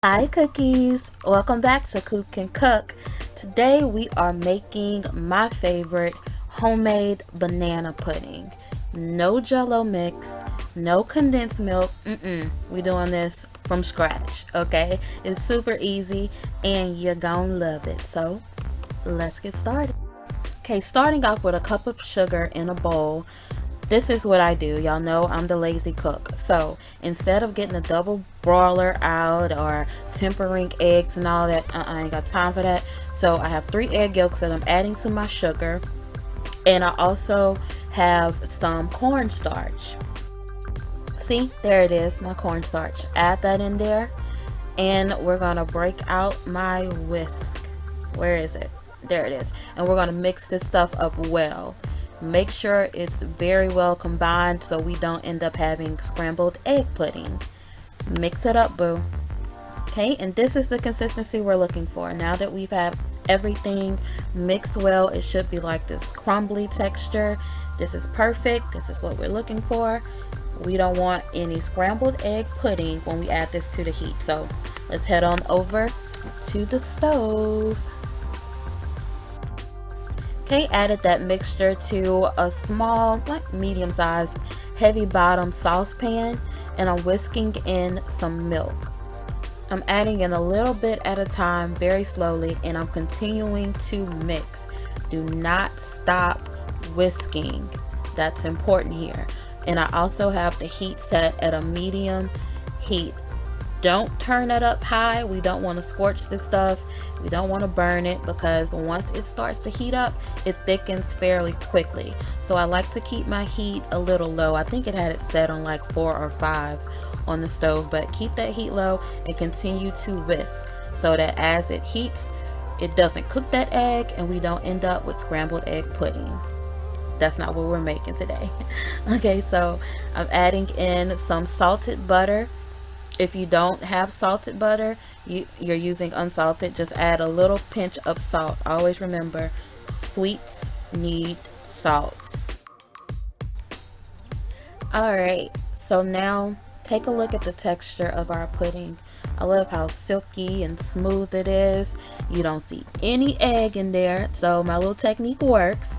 Hi cookies, welcome back to Cook Can Cook. Today we are making my favorite homemade banana pudding. No jello mix, no condensed milk, we doing this from scratch, okay? It's super easy and you're gonna love it. So let's get started. Okay, starting off with a cup of sugar in a bowl. This is what I do. Y'all know I'm the lazy cook. So instead of getting a double broiler out or tempering eggs and all that, I ain't got time for that. So I have 3 egg yolks that I'm adding to my sugar. And I also have some cornstarch. See, there it is, my cornstarch. Add that in there. And we're going to break out my whisk. Where is it? There it is. And we're going to mix this stuff up well. Make sure it's very well combined so we don't end up having scrambled egg pudding. Mix it up, boo. Okay, and this is the consistency we're looking for. Now that we've had everything mixed well, it should be like this crumbly texture. This is perfect. This is what we're looking for. We don't want any scrambled egg pudding when we add this to the heat. So let's head on over to the stove. Okay, added that mixture to a small, like medium-sized, heavy-bottom saucepan, and I'm whisking in some milk. I'm adding in a little bit at a time, very slowly, and I'm continuing to mix. Do not stop whisking. That's important here. And I also have the heat set at a medium heat. Don't turn it up high. We don't want to scorch this stuff. We don't want to burn it because once it starts to heat up, it thickens fairly quickly. So I like to keep my heat a little low. I think it had it set on like 4 or 5 on the stove, but keep that heat low and continue to whisk so that as it heats, it doesn't cook that egg and we don't end up with scrambled egg pudding. That's not what we're making today. Okay, so I'm adding in some salted butter. If you don't have salted butter, you're using unsalted, just add a little pinch of salt. Always remember, sweets need salt. Alright, so now take a look at the texture of our pudding. I love how silky and smooth it is. You don't see any egg in there, so my little technique works.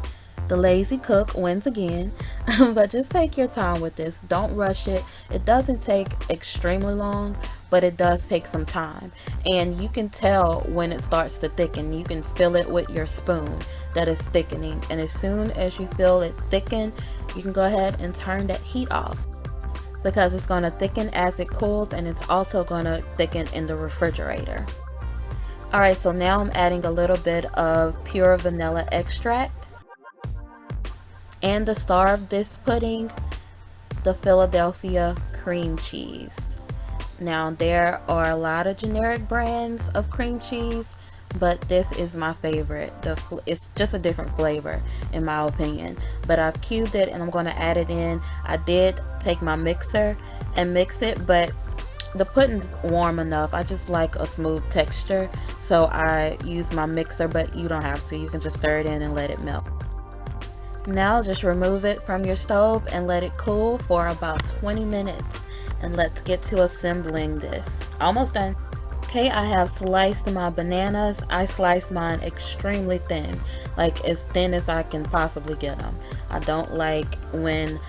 The lazy cook wins again. But just take your time with this. Don't rush it. It doesn't take extremely long, but it does take some time. And you can tell when it starts to thicken. You can feel it with your spoon that it's thickening. And as soon as you feel it thicken, you can go ahead and turn that heat off, because it's going to thicken as it cools, and it's also going to thicken in the refrigerator. Alright, so now I'm adding a little bit of pure vanilla extract. And the star of this pudding, the Philadelphia cream cheese. Now there are a lot of generic brands of cream cheese, but this is my favorite. It's just a different flavor in my opinion, but I've cubed it and I'm going to add it in. I did take my mixer and mix it, but the pudding's warm enough. I just like a smooth texture, so I use my mixer, but you don't have to. You can just stir it in and let it melt. Now just remove it from your stove and let it cool for about 20 minutes. And let's get to assembling this. Almost done. Okay, I have sliced my bananas. I sliced mine extremely thin, like as thin as I can possibly get them. I don't like when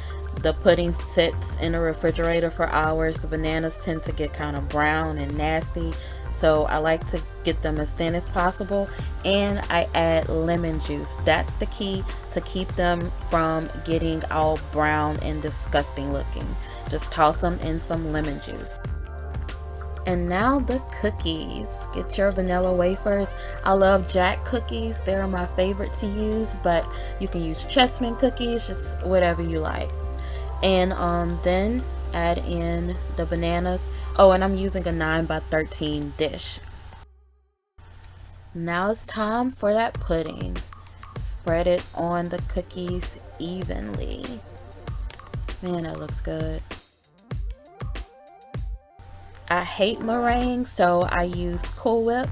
the pudding sits in the refrigerator for hours. The bananas tend to get kind of brown and nasty, so I like to get them as thin as possible. And I add lemon juice. That's the key to keep them from getting all brown and disgusting looking. Just toss them in some lemon juice. And now the cookies. Get your vanilla wafers. I love Jack cookies. They're my favorite to use, but you can use Chessman cookies, just whatever you like. And then add in the bananas. Oh, and I'm using a 9x13 dish. Now it's time for that pudding. Spread it on the cookies evenly. Man, that looks good. I hate meringue, so I use Cool Whip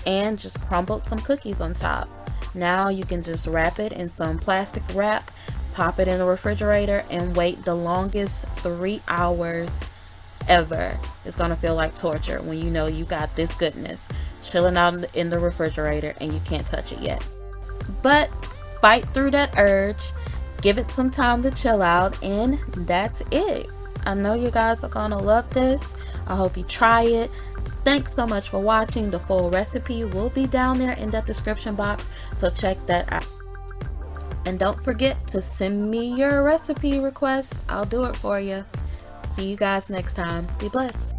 and just crumbled some cookies on top. Now you can just wrap it in some plastic wrap, pop it in the refrigerator, and wait the longest 3 hours However, it's gonna feel like torture when you know you got this goodness chilling out in the refrigerator and you can't touch it yet. But fight through that urge, give it some time to chill out, and that's it. I know you guys are gonna love this. I hope you try it. Thanks so much for watching. The full recipe will be down there in the description box, so check that out. And don't forget to send me your recipe requests. I'll do it for you. See you guys next time. Be blessed.